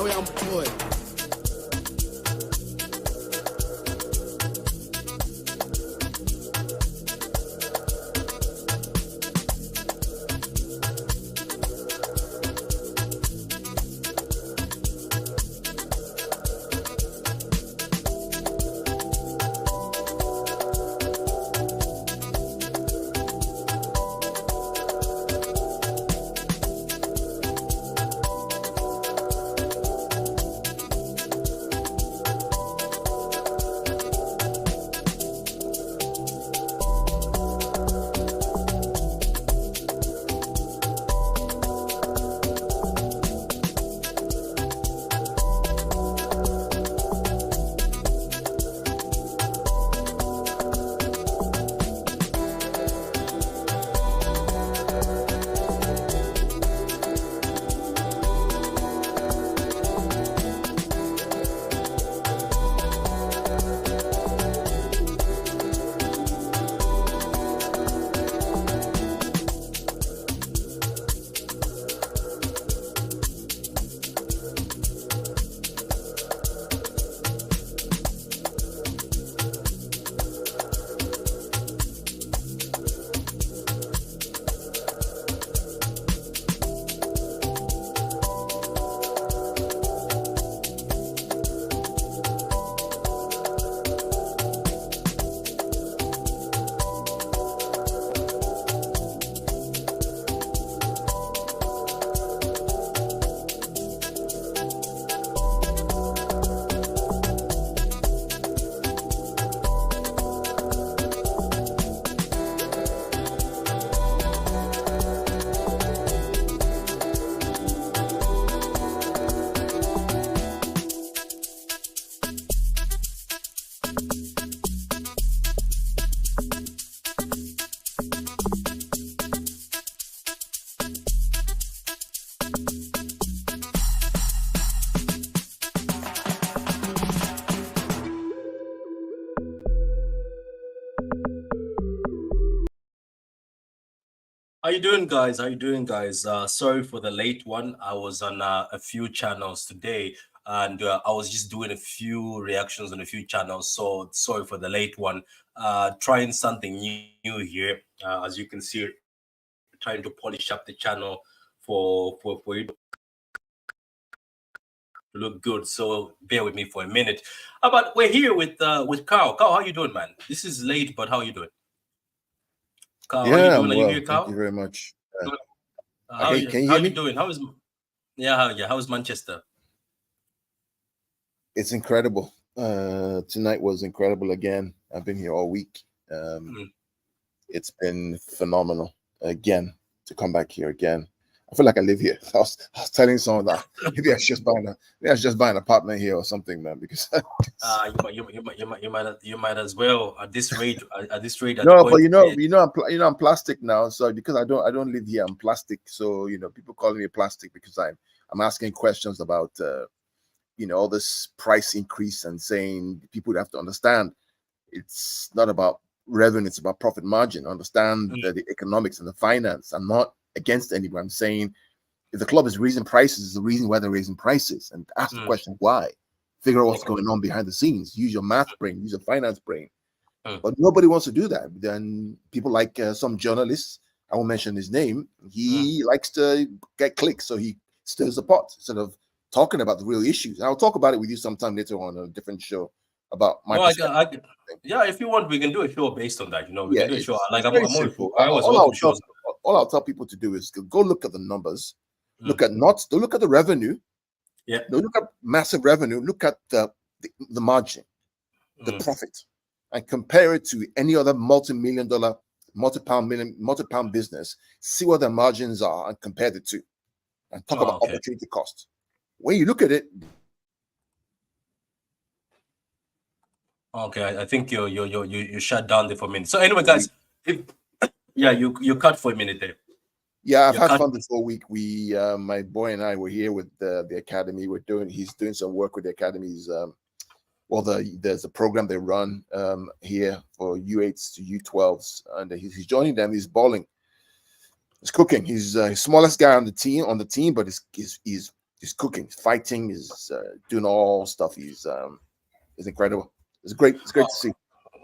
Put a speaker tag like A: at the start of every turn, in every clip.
A: now we am boy.
B: How you doing, guys? How you doing, guys? Sorry for the late one. I was on a few channels today, and I was just doing a few reactions on a few channels. So sorry for the late one. Trying something new here. As you can see, trying to polish up the channel for it to look good. So bear with me for a minute. But we're here with Carl. Carl, how you doing, man? This is late, but how you doing? Carl, how you
C: Yeah,
B: doing? Are you
C: well,
B: here, Carl?
C: thank you very much.
B: How
C: Okay, can you
B: how
C: hear
B: you
C: me?
B: doing? How's Manchester?
C: It's incredible. Tonight was incredible again. I've been here all week.
B: Mm.
C: It's been phenomenal again to come back here again. I feel like I live here. I was telling someone that maybe I should just buy an apartment here or something, man. Because
B: You might as well at this rate. At this rate,
C: no, but I'm plastic now. So because I don't live here, I'm plastic. So people calling me plastic because I'm asking questions about all this price increase and saying people have to understand it's not about revenue, it's about profit margin. Understand the economics and the finance. I'm not against anyone. I'm saying if the club is raising prices, it's the reason why they're raising prices, and ask the question why. Figure out what's going on behind the scenes. Use your math brain, use your finance brain. But nobody wants to do that. Then people like some journalists, I won't mention his name, he likes to get clicks, so he stirs the pot instead of talking about the real issues. And I'll talk about it with you sometime later on a different show about my perspective.
B: Yeah, if you want, we can do a show based on that. We can do a show. Like
C: it's very simple.
B: I always welcome shows.
C: All I'll tell people to do is go look at the numbers, look at don't look at the revenue.
B: Yeah.
C: Don't look at massive revenue. Look at the margin, the profit, and compare it to any other multi-million-dollar, multi-pound business. See what the margins are and compare the two, and talk about opportunity cost. When you look at it.
B: Okay, I think you shut down there for a minute. So anyway, guys, you cut for a minute there.
C: Yeah, I've had fun this whole week. We, my boy and I were here with the academy. He's doing some work with the academies. There's a program they run here for U8s to U12s, and he's joining them. He's balling. He's cooking. He's the smallest guy on the team, but he's He's cooking, he's fighting, he's doing all stuff. He's incredible. It's great. It's great to see.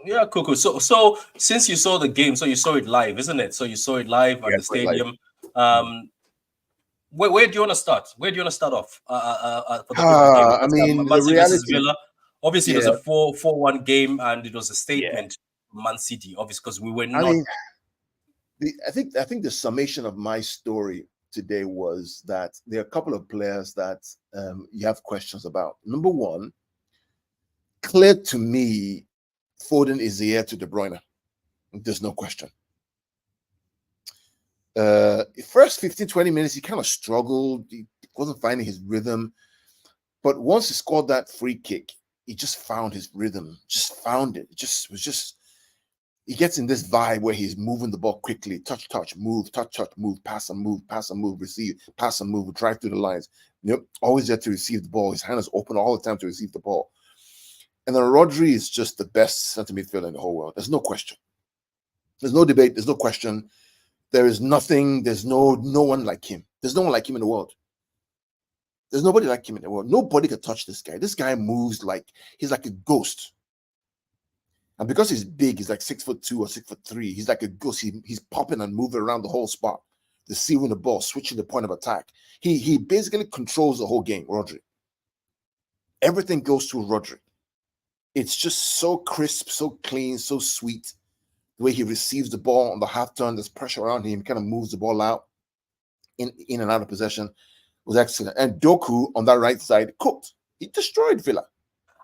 B: Yeah, cool, cool. So since you saw the game, so you saw it live, isn't it? So you saw it live at
C: Yeah,
B: the
C: it's great life.
B: stadium. Um, where do you want to start? Where do you want to start off for the football game?
C: I
B: Because
C: mean,
B: Man
C: the
B: City versus
C: reality.
B: Villa, obviously it was
C: Yeah,
B: a 4-1 game, and it was a
C: yeah.
B: statement. Man City, obviously, because we were
C: I
B: not.
C: mean, I think the summation of my story today was that there are a couple of players that you have questions about. Number one, clear to me, Foden is the heir to De Bruyne. There's no question. First 15, 20 minutes, he kind of struggled. He wasn't finding his rhythm. But once he scored that free kick, he just found his rhythm, just found it. It just was just he gets in this vibe where he's moving the ball quickly, touch, move, touch, move, pass and move, receive, pass and move, drive through the lines. Yep, always there to receive the ball. His hand is open all the time to receive the ball. And then Rodri is just the best center midfielder in the whole world. There's no question. There's no debate. There's no question. There is nothing. There's no one like him. There's no one like him in the world. There's nobody like him in the world. Nobody could touch this guy. This guy moves like he's like a ghost. And because he's big, he's like 6'2" or 6'3". He's like a ghost. He's popping and moving around the whole spot, receiving the ball, switching the point of attack. He basically controls the whole game, Rodri. Everything goes through Rodri. It's just so crisp, so clean, so sweet. The way he receives the ball on the half turn, there's pressure around him, kind of moves the ball out in and out of possession. Was excellent. And Doku on that right side cooked. He destroyed Villa.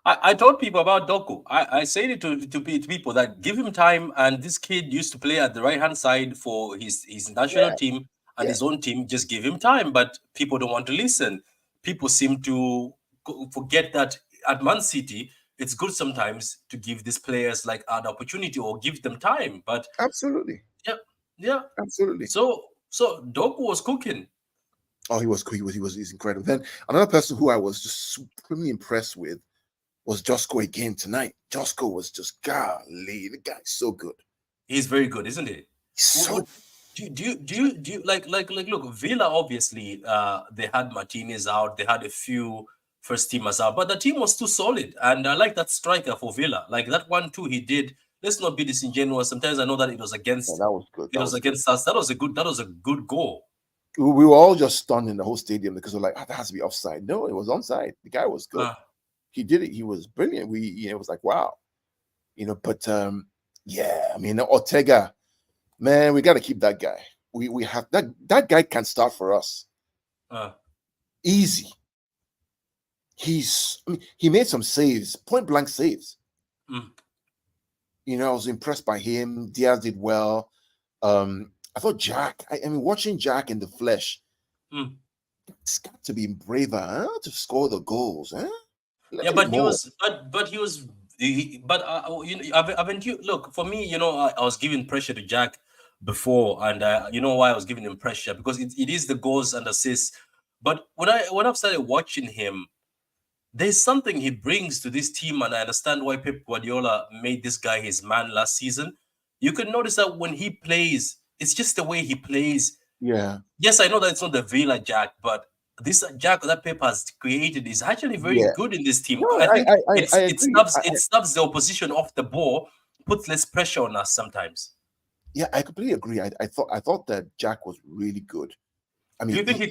B: I told people about Doku. I said it to people that give him time. And this kid used to play at the right hand side for his national
C: Yeah,
B: team and
C: yeah,
B: his own team. Just give him time. But people don't want to listen. People seem to forget that at Man City, it's good sometimes to give these players like an opportunity or give them time. But
C: absolutely,
B: yeah, yeah.
C: absolutely.
B: So Doku was cooking.
C: Oh, he's incredible. Then another person who I was just supremely impressed with was Josko again tonight. Josko was just golly, the guy's so good.
B: He's very good, isn't he?
C: He's so
B: Do you like look, Villa obviously they had Martinez out, they had a few first teamers out, but the team was too solid. And I like that striker for Villa. Like that one too he did. Let's not be disingenuous. Sometimes I know that
C: yeah, that was good.
B: it
C: That
B: was
C: was good.
B: against us. That was a good goal.
C: We were all just stunned in the whole stadium because we're like, that has to be offside. No, it was onside. The guy was good.
B: Uh,
C: He did it. He was brilliant. It was like, wow. But yeah, I mean Ortega, man, we got to keep that guy. We have that guy can start for us.
B: uh,
C: Easy. He made some saves, point blank saves.
B: mm.
C: I was impressed by him. Diaz did well. I thought Jack. I mean, watching Jack in the flesh,
B: Mm.
C: it's got to be braver, huh? To score the goals, huh? A
B: Yeah,
C: little bit
B: but he
C: more.
B: was, but he was, but haven't you look for me? I was giving pressure to Jack before, and you know why I was giving him pressure because it is the goals and assists. But when I've started watching him, there's something he brings to this team, and I understand why Pep Guardiola made this guy his man last season. You can notice that when he plays, it's just the way he plays.
C: Yeah,
B: Yes, I know that it's not the Villa Jack, but this Jack that Pep has created is actually very
C: yeah.
B: good in this team.
C: No,
B: I think
C: I agree.
B: it stops the opposition off the ball, puts less pressure on us sometimes.
C: Yeah, I completely agree. I thought that Jack was really good. I
B: Do
C: mean,
B: you think they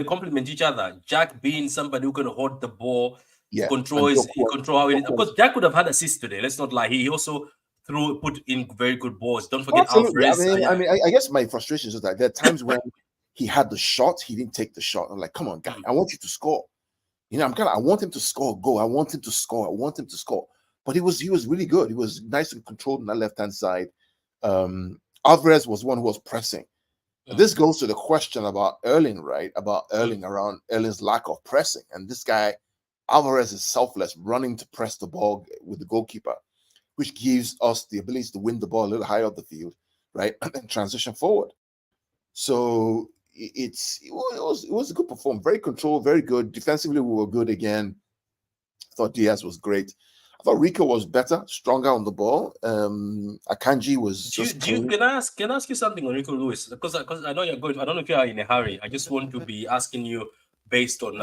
B: complement each other? Jack being somebody who can hold the ball,
C: yeah, and
B: control how it is. Of
C: Doku
B: course, Jack could have had assists today. Let's not lie. He also put in very good balls. Don't
C: Oh,
B: forget
C: absolutely. I
B: Alvarez.
C: mean,
B: Yeah.
C: I mean, I guess my frustration is that there are times when he had the shot, he didn't take the shot. I'm like, come on, guy,
B: Mm,
C: I want you to score. I want him to score a goal. I want him to score. I want him to score. But he was really good. He was nice and controlled on that left hand side. Alvarez was one who was pressing. And
B: mm,
C: this goes to the question about Erling, right? About
B: mm.
C: Erling around Erling's lack of pressing. And this guy, Alvarez, is selfless, running to press the ball with the goalkeeper, which gives us the ability to win the ball a little higher up the field, right? And then transition forward. So it was a good performance, very controlled, very good. Defensively, we were good again. I thought Diaz was great. I thought Rico was better, stronger on the ball. Akanji was just clean.
B: Can I ask you something on Rico Lewis? Because I know you're going. I don't know if you are in a hurry. I just want to be asking you. based on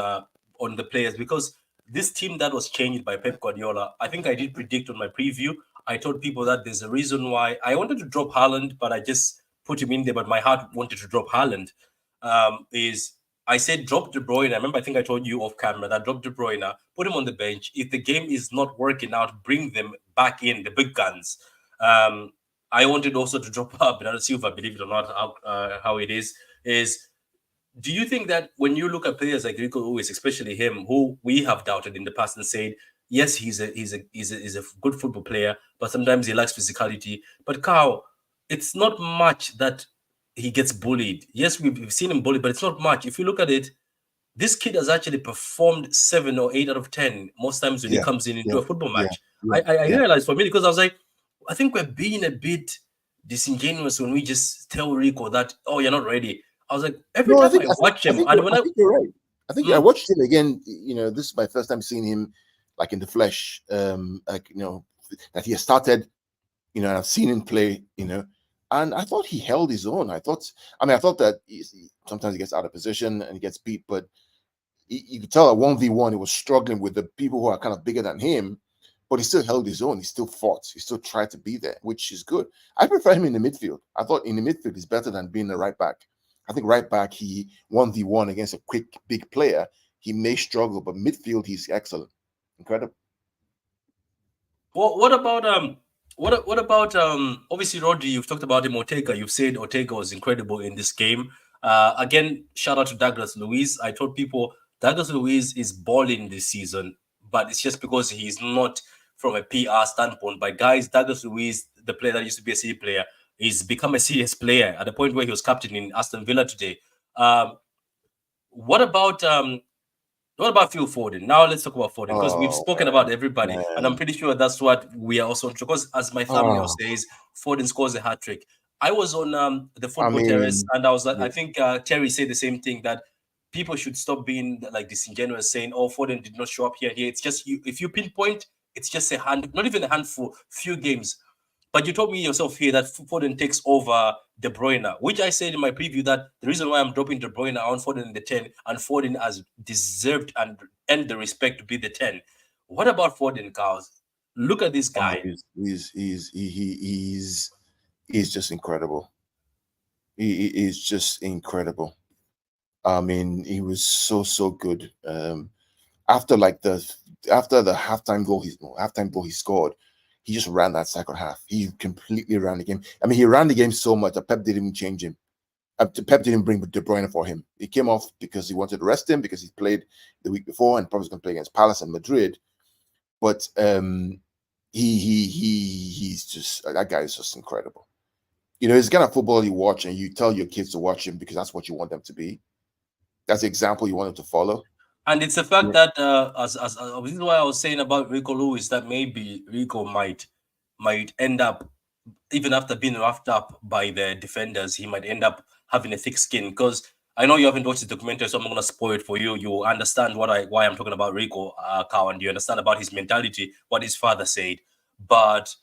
B: the players, because this team that was changed by Pep Guardiola, I think I did predict on my preview. I told people that there's a reason why I wanted to drop Haaland, but I just put him in there. But my heart wanted to drop Haaland. Is I said drop De Bruyne. I remember I think I told you off camera that drop De Bruyne, put him on the bench. If the game is not working out, bring them back in, the big guns. Um, I wanted also to drop Bernardo Silva, believe it or not, how it is. Do you think that when you look at players like Rico Lewis, especially him, who we have doubted in the past and said, yes, he's a good football player, but sometimes he lacks physicality. But Carl, it's not much that he gets bullied. Yes, we've seen him bullied, but it's not much. If you look at it, this kid has actually performed 7 or 8 out of 10 most times when he
C: Yeah,
B: comes in into
C: yeah,
B: a football
C: yeah,
B: match.
C: yeah,
B: I
C: yeah.
B: realized for me, because I was like, I think we're being a bit disingenuous when we just tell Rico that, oh, you're not ready. I was like, every
C: No, I
B: time
C: think
B: I
C: I think
B: watch
C: I
B: him,
C: think
B: and
C: you're,
B: when
C: I
B: I
C: think you're right. I think I
B: mm,
C: watched him again. This is my first time seeing him like in the flesh. Like that he has started. And I've seen him play. And I thought he held his own. I thought that sometimes he gets out of position and he gets beat, but you could tell at 1v1 he was struggling with the people who are kind of bigger than him, but he still held his own. He still fought. He still tried to be there, which is good. I prefer him in the midfield. I thought in the midfield he's better than being the right back. I think right back he 1v1 against a quick big player. He may struggle, but midfield he's excellent, incredible.
B: what about what about obviously Rodri, you've talked about him, Ortega, you've said Ortega was incredible in this game. Again, shout out to Douglas Luiz. I told people Douglas Luiz is balling this season, but it's just because he's not from a PR standpoint. But guys, Douglas Luiz, the player that used to be a city player, he's become a serious player at the point where he was captain in Aston Villa today. Um, what about what about Phil Foden? Now let's talk about Foden, because we've
C: Oh
B: spoken about
C: man,
B: everybody, and I'm
C: man.
B: pretty sure that's what we are also. Because as my thumbnail
C: Oh,
B: says, Foden scores a hat trick. I was on the
C: I
B: football terrace,
C: mean,
B: and I was like,
C: yeah,
B: I think Terry said the same thing, that people should stop being like disingenuous, saying, "Oh, Foden did not show up here." Here, it's just you. If you pinpoint, it's just a hand, not even a handful, few games. But you told me yourself here that Foden takes over De Bruyne, which I said in my preview that the reason why I'm dropping De Bruyne on Foden in the 10, and Foden has deserved and the respect to be the 10. What about Foden, Carl? Look at this
C: oh,
B: guy.
C: he's just incredible. He is just incredible. I mean, he was so good. After like the halftime goal he scored, he just ran that second half. He completely ran the game. I mean, he ran the game so much that Pep didn't even change him. Pep didn't bring De Bruyne for him. He came off because he wanted to rest him because he played the week before and probably going to play against Palace and Madrid. But he's just that guy is just incredible. It's the kind of football you watch and you tell your kids to watch him because that's what you want them to be. That's the example you want them to follow.
B: And it's the fact that this is why I was saying about Rico Lewis, that maybe Rico might end up, even after being roughed up by the defenders, he might end up having a thick skin. Because I know you haven't watched the documentary, so I'm not gonna spoil it for you. You understand why I'm talking about Rico, Cow, and you understand about his mentality, what his father said. But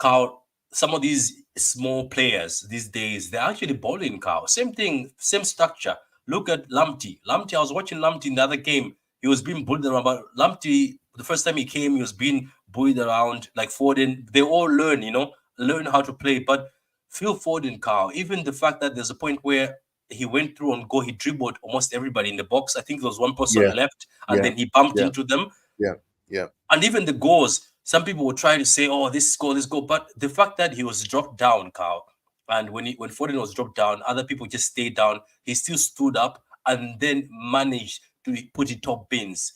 B: Cow, some of these small players these days, they're actually balling, Cow. Same thing, same structure. Look at Lamptey. Lamptey, I was watching Lamptey in the other game. He was being bullied around. But Lamptey, the first time he came, he was being bullied around like Foden. They all learn how to play. But Phil Foden, Carl, even the fact that there's a point where he went through on goal, he dribbled almost everybody in the box. I think there was one
C: Yeah,
B: person left, and
C: yeah,
B: then he bumped
C: yeah,
B: into them.
C: yeah, yeah.
B: And even the goals, some people will try to say, "Oh, this goal, this goal," but the fact that he was dropped down, Carl, and when Foden was dropped down, other people just stayed down. He still stood up and then managed to put it top bins.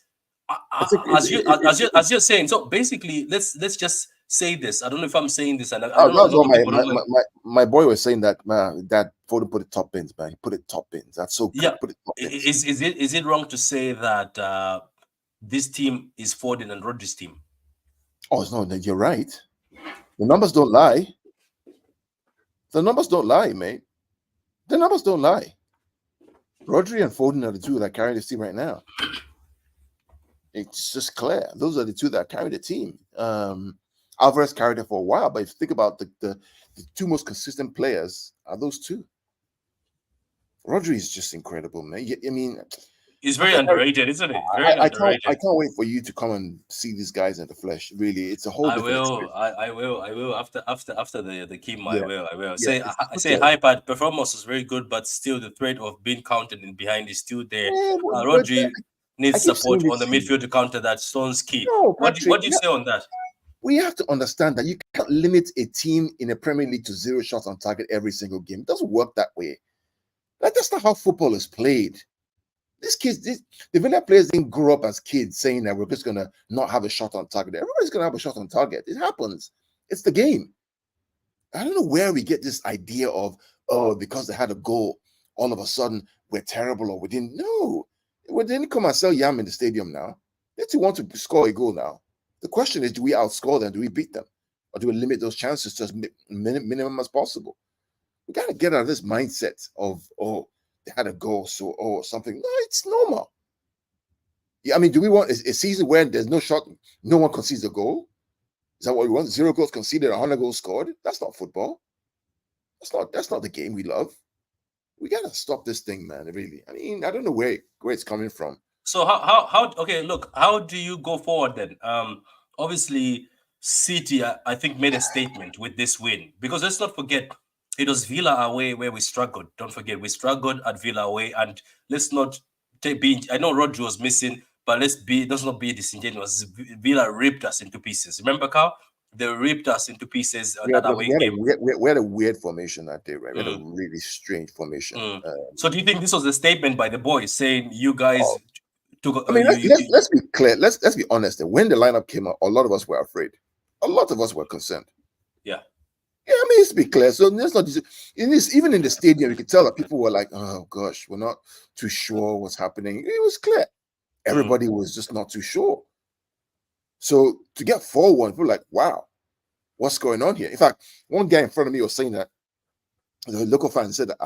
C: It's a,
B: As you as you're saying, so basically, let's just say this. I don't know if I'm saying this, and I
C: oh,
B: don't know. A
C: that's what
B: lot of people don't know.
C: my boy was saying that man, that Foden put it top bins, man. He put it top bins. That's so
B: Yeah,
C: good. Put it top bins.
B: is it wrong to say that this team is Foden and Rodri's team?
C: Oh, it's not. You're right. The numbers don't lie. The numbers don't lie, mate. The numbers don't lie. Rodri and Foden are the two that carry this team right now. It's just clear. Those are the two that carry the team. Alvarez carried it for a while, but if you think about the two most consistent players are those two. Rodri is just incredible, man. I mean,
B: It's very underrated, isn't it? Very
C: I
B: underrated.
C: can't wait for you to come and see these guys in the flesh. Really, it's a whole
B: I
C: different
B: will.
C: experience.
B: I will. After the Kim, I
C: Yeah,
B: will. I will.
C: yeah,
B: Say
C: it's
B: I
C: such
B: say
C: a
B: Hypad performance was very good, but still the threat of being counted in behind is still there.
C: yeah, but
B: Rodri
C: I
B: needs
C: keep
B: support
C: saying
B: on
C: this
B: the
C: to you.
B: midfield to counter that. Stone's key.
C: No,
B: What
C: Patrick,
B: do you say on that?
C: we have to understand that you can't limit a team in a Premier League to 0 shots on target every single game. It doesn't work that way. That's not how football is played. These kids, the Villa players didn't grow up as kids saying that we're just gonna not have a shot on target. Everybody's gonna have a shot on target. It happens. It's the game. I don't know where we get this idea of, oh, because they had a goal, all of a sudden we're terrible or we didn't. No, we didn't come and sell Yam in the stadium now. They too want to score a goal now. The question is, do we outscore them? Do we beat them? Or do we limit those chances to as minimum as possible? We got to get out of this mindset of, oh, they had a goal, so, oh, something. No, it's normal. Yeah, I mean, do we want a season where there's no shot, no one concedes a goal? Is that what we want? 0 goals conceded, 100 goals scored? That's not football. That's not the game we love. We gotta stop this thing, man. Really. I mean, I don't know where it's coming from.
B: So how okay, look, how do you go forward then? Obviously City I think made a statement with this win because let's not forget it was Villa away where we struggled. Don't forget we struggled at Villa away, and let's not I know Rodri was missing, but let's not be disingenuous. Villa ripped us into pieces. Remember, Carl? They ripped us into pieces on
C: Yeah,
B: that
C: because
B: away game.
C: we had a weird formation that day, right? We had a
B: Mm,
C: really strange formation.
B: mm. So do you think this was a statement by the boys saying you guys
C: Oh,
B: took
C: I mean, let's be clear. Let's be honest. When the lineup came out, a lot of us were afraid. A lot of us were concerned.
B: yeah.
C: Yeah, I mean, let's be clear. So let's not in this, even in the stadium, you could tell that people were like, "Oh gosh, we're not too sure what's happening." It was clear.
B: Mm.
C: Everybody was just not too sure. So to get 4-1, people were like, "Wow, what's going on here?" In fact, one guy in front of me was saying that the local fan said that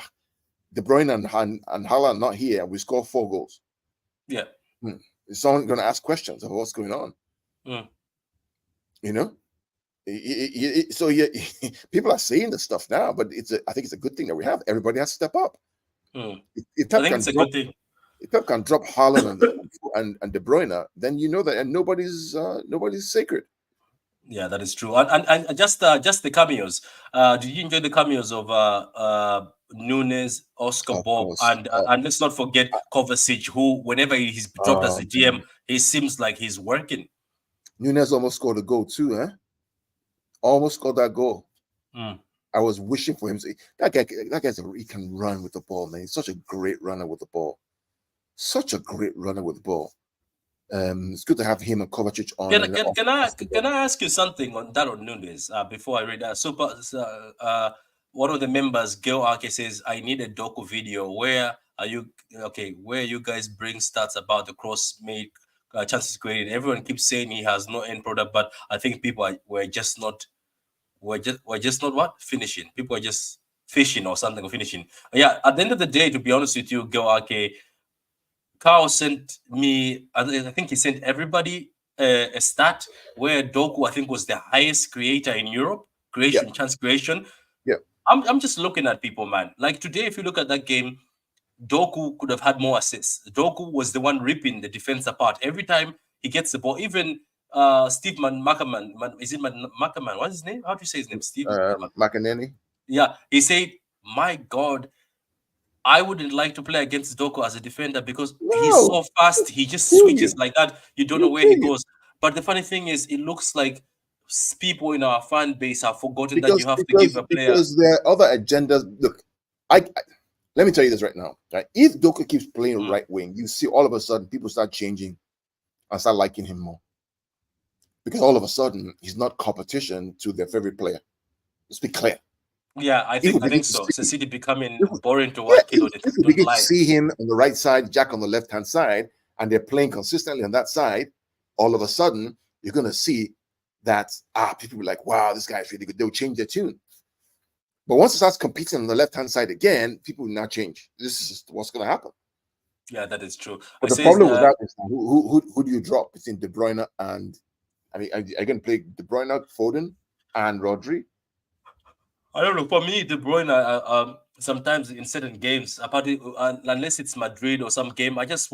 C: De Bruyne and Haaland not here, and we score 4 goals.
B: Yeah.
C: Hmm. Is someone going to ask questions about what's going on?
B: Mm.
C: You know. So yeah, people are saying this stuff now, but I think it's a good thing that we have. Everybody has to step up.
B: Mm.
C: If
B: I
C: Pep
B: think
C: can
B: it's a
C: drop
B: good thing.
C: if Pep can drop Haaland and De Bruyne, then you know that and nobody's sacred.
B: Yeah, that is true. And just the cameos. Did you enjoy the cameos of Nunes, Oscar
C: Of
B: Bob,
C: course.
B: and let's not forget Kovacic, who whenever he's dropped as a GM,
C: Man.
B: he seems like he's working.
C: Nunes almost scored a goal too, huh? Almost scored that goal.
B: Mm.
C: I was wishing for him. He can run with the ball, man. He's such a great runner with the ball. Such a great runner with the ball. It's good to have him and Kovacic on. And
B: Can I ask you something on that on Nunes before I read that? One of the members, Gil Arke, says I need a docu video. Where are you? Okay, where you guys bring stats about the cross made chances created? Everyone keeps saying he has no end product, but I think people were just not what finishing. People are just fishing or something or finishing. Yeah, at the end of the day, to be honest with you, Gil Arke, Carl sent me, I think he sent everybody a stat where Doku, I think, was the highest creator in Europe,
C: yeah,
B: chance creation.
C: yeah.
B: I'm just looking at people, man. Like today, if you look at that game, Doku could have had more assists. Doku was the one ripping the defense apart. Every time he gets the ball, even Steve Mackerman, is it Mackerman? What's his name? How do you say his name? Steve.
C: McAnany.
B: Yeah, he said, my God, I wouldn't like to play against Doku as a defender because he's
C: No,
B: so fast. He just
C: kill
B: switches
C: you.
B: like that. You don't know
C: He'll
B: where
C: kill
B: he
C: you
B: goes. But the funny thing is, it looks like people in our fan base have forgotten that you
C: because
B: have to give
C: because
B: a player.
C: because there are other agendas. Look, I let me tell you this right now. Right? If Doku keeps playing
B: Mm,
C: right wing, you see all of a sudden people start changing and start liking him more because all of a sudden he's not competition to their favorite player. Let's be clear.
B: yeah,
C: If we
B: I
C: begin
B: think
C: to
B: so.
C: see,
B: So City becoming
C: if we,
B: boring to
C: yeah,
B: watch. Kilo, they
C: if we
B: don't
C: begin to
B: lie.
C: see him on the right side, Jack on the left hand side, and they're playing consistently on that side, all of a sudden you're gonna see that people will be like, wow, this guy's really good. They'll change their tune. But once it starts competing on the left hand side again, people will now change. This is what's gonna happen.
B: Yeah, that is true.
C: But
B: It
C: the
B: says
C: problem with that is who do you drop between De Bruyne and I mean, are you going to play De Bruyne, Foden, and Rodri?
B: I don't know. For me, De Bruyne, sometimes in certain games, apart unless it's Madrid or some game, I just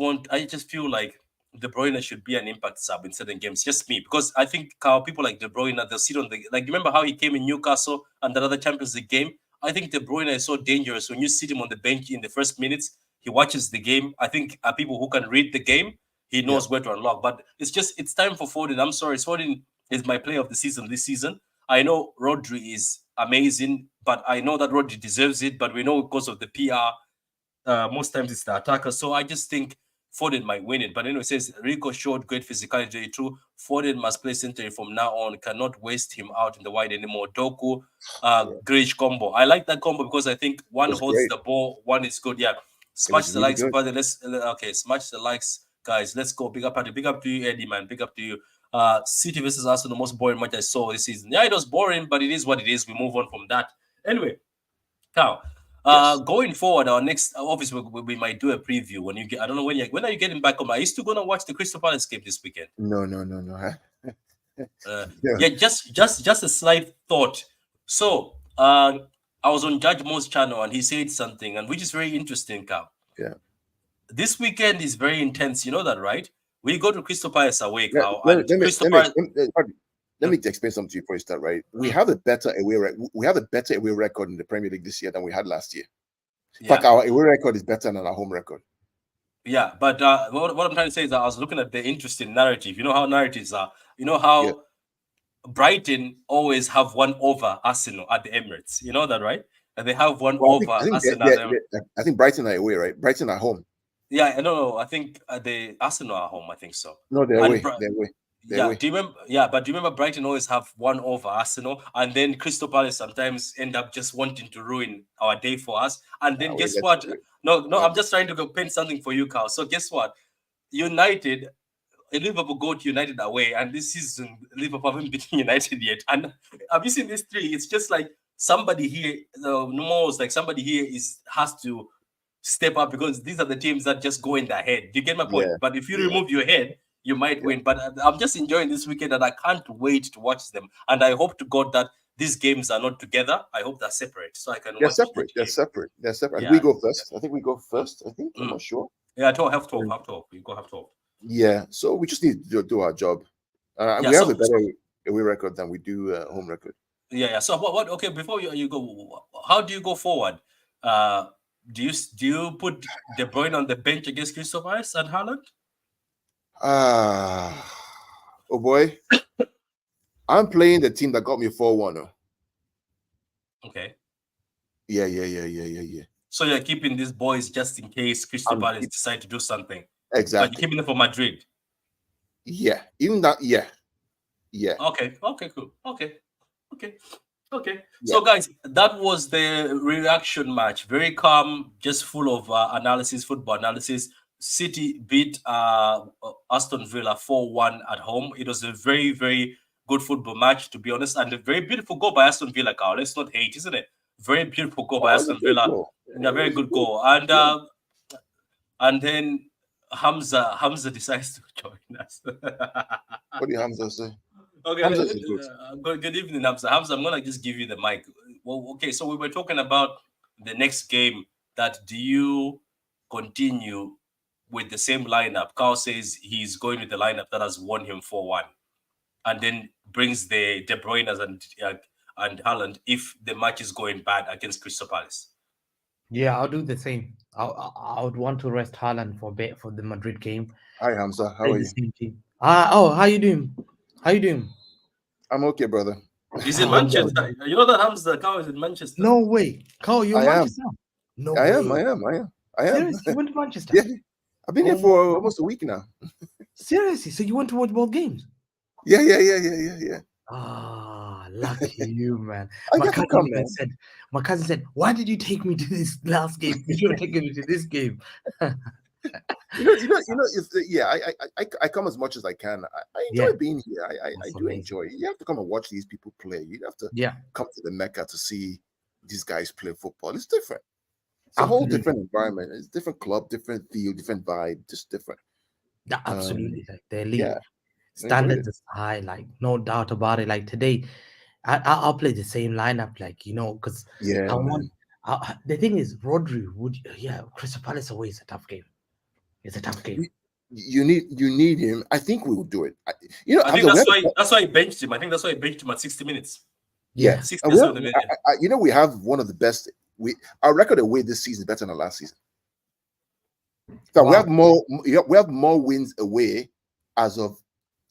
B: feel like De Bruyne should be an impact sub in certain games. Just me, because I think people like De Bruyne, they'll sit on the like. Remember how he came in Newcastle and another Champions League game? I think De Bruyne is so dangerous when you sit him on the bench in the first minutes. He watches the game. I think people who can read the game, he
C: Yeah.
B: knows where to unlock. But it's time for Foden. I'm sorry, Foden is my player of the season this season. I know Rodri is amazing, but I know that Rodri deserves it. But we know because of the PR, most times it's the attacker. So I just think Foden might win it. But anyway, it says Rico showed great physicality. True, Foden must play center from now on. Cannot waste him out in the wide anymore. Doku,
C: Yeah.
B: Grealish combo. I like that combo because I think
C: It
B: one
C: was
B: holds
C: great.
B: the ball, one is good. Yeah,
C: It was
B: smash the
C: really
B: likes,
C: good.
B: brother. Let's okay, smash the likes, guys. Let's go. Big up to you, Eddie, man. Big up to you. City versus Arsenal, the most boring match I saw this season. Yeah, it was boring, but it is what it is. We move on from that. Anyway, Cal,
C: Yes.
B: going forward, our next obviously we might do a preview when you get. I don't know when are you getting back home. Are you still gonna watch the Crystal Palace game this weekend?
C: No, no, no, no. Yeah.
B: Yeah, just a slight thought. So, I was on Judge Mo's channel and he said something, and which is very interesting, Cal.
C: Yeah.
B: This weekend is very intense. You know that, right? We go to Crystal Palace away,
C: Let,
B: Cal,
C: let,
B: and
C: let me
B: Crystal
C: let me
B: Palace.
C: pardon. Let me explain something to you before you start. Right, we have a better away we have a better away record in the Premier League this year than we had last year. In fact,
B: Yeah.
C: our away record is better than our home record.
B: Yeah, but what I'm trying to say is that I was looking at the interesting narrative. You know how narratives are. You know
C: Yeah.
B: how Brighton always have one over Arsenal at the Emirates. You know that, right? And they have one
C: Well,
B: over
C: I think
B: Arsenal at the.
C: I think Brighton are away, right? Brighton are home.
B: Yeah, no. I think the Arsenal are home. I think so.
C: No, they're
B: And
C: away. They're away. They're
B: yeah,
C: away.
B: do you remember? Yeah, but do you remember Brighton always have one over Arsenal, and then Crystal Palace sometimes end up just wanting to ruin our day for us. And then
C: Away.
B: guess what? No,
C: We're,
B: I'm just trying to go paint something for you, Carl. So guess what? United Liverpool go to United away, and this season Liverpool haven't beaten United yet. And have you seen this three? It's just like somebody here, most like somebody here has to step up because these are the teams that just go in their head. Do you get my point?
C: yeah.
B: But if you
C: Yeah.
B: remove your head, you might
C: Yeah.
B: win. But I'm just enjoying this weekend, and I can't wait to watch them. And I hope to God that these games are not together. I hope they're separate, so I can
C: They're
B: watch
C: separate.
B: each
C: They're
B: game.
C: separate. They're separate. I think we
B: Yeah,
C: go first. I think we go first. I think I'm
B: mm.
C: not sure.
B: Yeah. 12, have 12,
C: Mm.
B: have 12. You go have 12.
C: Yeah. So we just need to do our job. And
B: Yeah.
C: we have a
B: So
C: better away record than we do home record.
B: yeah. So what? Okay, before you go, how do you go forward? Uh, do you put De Bruyne on the bench against Crystal Palace and Haaland?
C: Ah, oh boy. I'm playing the team that got me 4-1.
B: Okay.
C: Yeah.
B: So you're keeping these boys just in case Crystal Palace decide to do something, but you're
C: Exactly.
B: keeping them for Madrid.
C: Yeah. Even that. Yeah.
B: Okay. Cool. Okay.
C: Yeah.
B: So, guys, that was the reaction match. Very calm, just full of analysis, football analysis. City beat Aston Villa 4-1 at home. It was a very, very good football match, to be honest, and a very beautiful goal by Aston Villa, Carl. Let's not hate, isn't it? Very beautiful goal by
C: Oh, it's a
B: Aston
C: good
B: Villa.
C: goal.
B: Yeah,
C: It
B: very
C: was a
B: good
C: good.
B: goal.
C: Yeah.
B: And then Hamza decides to join us.
C: What did Hamza say?
B: Okay,
C: Hamza's a good.
B: good evening, Hamza. Hamza, I'm gonna just give you the mic. Well, okay, so we were talking about the next game. That do you continue with the same lineup? Carl says he's going with the lineup that has won him 4-1, and then brings the De Bruyne's and Haaland if the match is going bad against Crystal Palace.
A: Yeah, I'll do the same. I would want to rest Haaland for a bit for the Madrid game.
C: Hi Hamza, how
A: Play
C: are
A: the
C: you?
A: same team. Oh, how you doing? How you doing?
C: I'm okay, brother.
B: He's in
A: I'm good.
B: Manchester. You know that Hamza Carl is in Manchester.
A: No way, Carl, you're in
C: I am.
A: Manchester. No
C: I
A: way.
C: am.
A: Seriously, you went to Manchester?
C: Yeah. I've been here
A: Oh
C: for
A: my
C: almost a week now.
A: Seriously, so you went to watch both games?
C: Yeah.
A: Ah, lucky you, man.
C: I
A: My
C: got to
A: cousin
C: come,
A: even
C: man.
A: said, why did you take me to this last game? You should have taken me to this game.
C: I come as much as I can. I enjoy
A: Yeah.
C: being here. I
A: That's
C: do
A: amazing.
C: enjoy it. You have to come and watch these people play. You have to
A: Yeah,
C: come to the Mecca to see these guys play football. It's different. It's a whole
A: absolutely.
C: different environment. It's different club, different feel, different vibe, just different.
A: Yeah, absolutely. Like the elite
C: Yeah, I enjoyed
A: standards
C: it.
A: is high, like no doubt about it. Like today, I'll play the same lineup, like because
C: Yeah,
A: I want
C: man.
A: The thing is, Rodri would, yeah, Crystal Palace away is a tough game. It's a tough game.
C: You need him. I think we will do it.
B: I think that's why he benched him. I think that's why he benched him at 60 minutes.
A: Yeah,
B: 60 or 70 minutes.
C: We have one of the best. Our record away this season is better than last season. So
A: Wow.
C: we have more wins away as of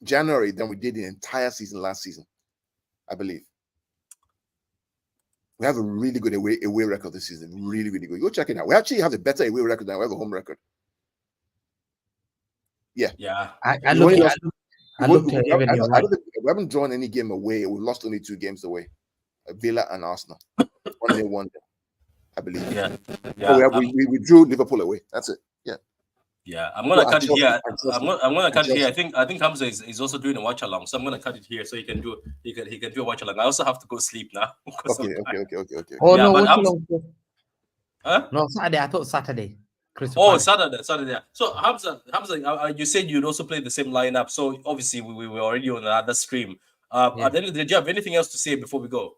C: January than we did the entire season last season, I believe. We have a really good away record this season. Really, really good. Go check it out. We actually have a better away record than we have a home record. Yeah.
A: I looked at even
C: I
A: you're right.
C: don't think we haven't drawn any game away. We've lost only 2 games away. Villa and Arsenal. 1-1, I believe.
B: Yeah.
C: We drew Liverpool away. That's it.
B: Yeah, I'm gonna cut it here. I'm gonna cut it here. I think Hamza is also doing a watch along, so I'm gonna cut it here so he can do a watch along. I also have to go sleep now.
C: Okay.
A: Oh
B: Yeah,
A: no,
B: but
A: what's long?
B: Huh?
A: No, Saturday. I thought Saturday.
B: Oh, Saturday. So Hamza, you said you'd also play the same lineup. So obviously we were already on another stream.
A: Yeah.
B: Did you have anything else to say before we go?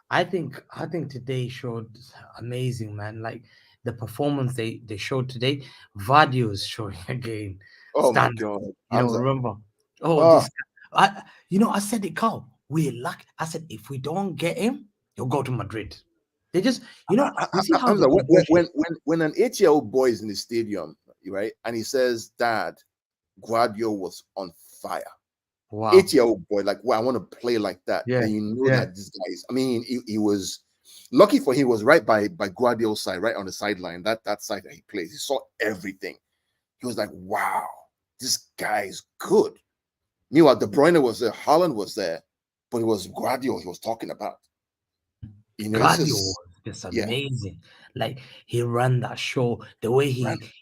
A: I think today showed amazing, man. Like the performance they showed today. Vardy is showing again.
C: Oh my God!
A: Remember? Oh, this guy. I said it, Carl. We're lucky. I said if we don't get him, he'll go to Madrid. They just, you see how
C: when an 8-year-old boy is in the stadium, right, and he says, "Dad, Guardiola was on fire."
A: Wow.
C: 8-year-old boy, like, wow, I want to play like that.
A: Yeah.
C: And you know that this guy is. I mean, he was lucky for him. He was right by Guardiola's side, right on the sideline. That side that he plays, he saw everything. He was like, "Wow, this guy is good." Meanwhile, De Bruyne was there, Haaland was there, but it was Guardiola he was talking about.
A: Guardiola was just amazing. Like he ran that show, the way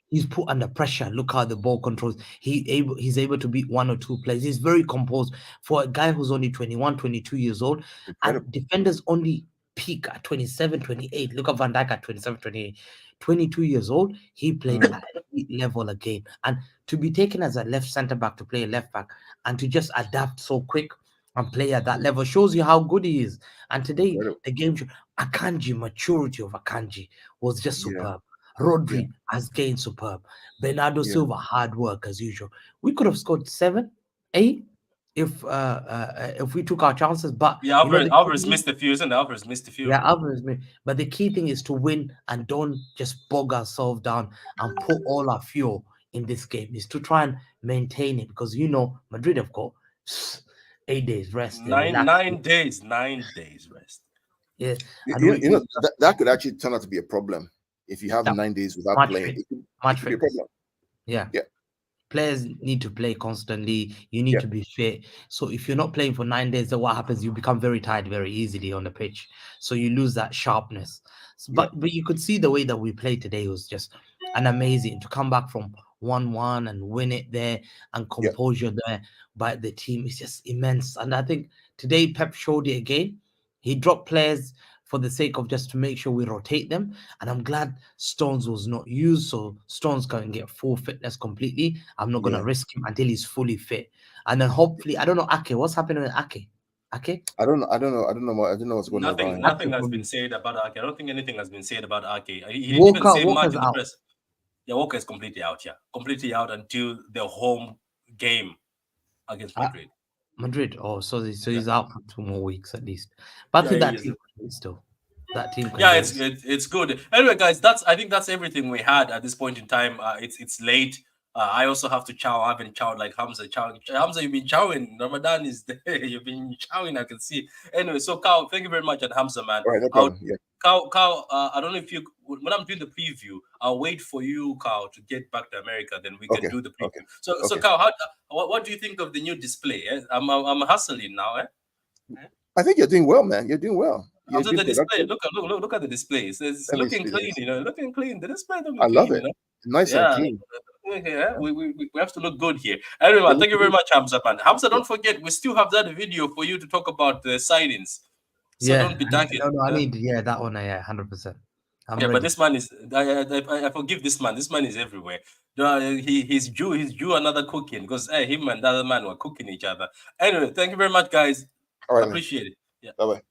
A: he's put under pressure. Look how the ball controls. He's able to beat 1 or 2 players. He's very composed for a guy who's only 21, 22 years old.
C: Incredible.
A: And defenders only peak at 27, 28. Look at Van Dijk at 27, 28. 22 years old, he played at elite level again. And to be taken as a left centre back to play a left back and to just adapt so quick and play at that level shows you how good he is. And today, the game, Akanji, maturity of Akanji was just superb. Rodri has gained superb. Bernardo Silva, hard work as usual. We could have scored 7, 8 if we took our chances. But
B: Alvarez missed a few, isn't it? Alvarez missed a few.
A: Yeah, Alvarez missed. But the key thing is to win and don't just bog ourselves down and put all our fuel in this game. Is to try and maintain it because Madrid have got 8 days rest.
C: 9
B: days rest.
A: Yeah,
C: that could actually turn out to be a problem if you have 9 days without playing. It could be a problem.
A: Yeah. Players need to play constantly. You need to be fit. So if you're not playing for 9 days, then what happens? You become very tired very easily on the pitch. So you lose that sharpness. But you could see the way that we played today was just an amazing to come back from 1-1 and win it there and composure there by the team is just immense. And I think today Pep showed it again. He dropped players for the sake of just to make sure we rotate them. And I'm glad Stones was not used, so Stones can get full fitness completely. I'm not going to risk him until he's fully fit. And then hopefully, I don't know, Ake, what's happening with Ake? Ake?
C: I don't know what's going on.
B: Nothing has been said about Ake. I don't think anything has been said about Ake. He didn't even say much in the press. Yeah, Walker is completely out. Yeah, completely out until the home game against Madrid.
A: Madrid. Oh, so he's out for 2 more weeks at least. But I think that team still. That team.
B: It's good. Anyway, guys, I think that's everything we had at this point in time. It's late. I also have to chow. I haven't chowed like Hamza. Hamza, you've been chowing. Ramadan is there. You've been chowing. I can see. Anyway, so Carl, thank you very much, and Hamza, man.
C: All right, no problem.
B: Carl, I don't know if when I'm doing the preview, I'll wait for you, Carl, to get back to America. Then we can do the preview.
C: Okay.
B: So Carl, what do you think of the new display? I'm hustling now.
C: I think you're doing well, man. You're doing well.
B: Look at the display. Look at the display. It's looking clean. Looking clean. The display.
C: I love it. Nice and clean.
B: Yeah, we have to look good here. Anyway, thank you very much, Hamza, man. Hamza, don't forget, we still have that video for you to talk about the signings. So don't be ducking.
A: No, I need that one. 100%.
B: But this man is. I forgive this man. This man is everywhere. He's due another cooking because him and the other man were cooking each other. Anyway, thank you very much, guys.
C: All right,
B: appreciate it. Yeah.
C: Bye bye.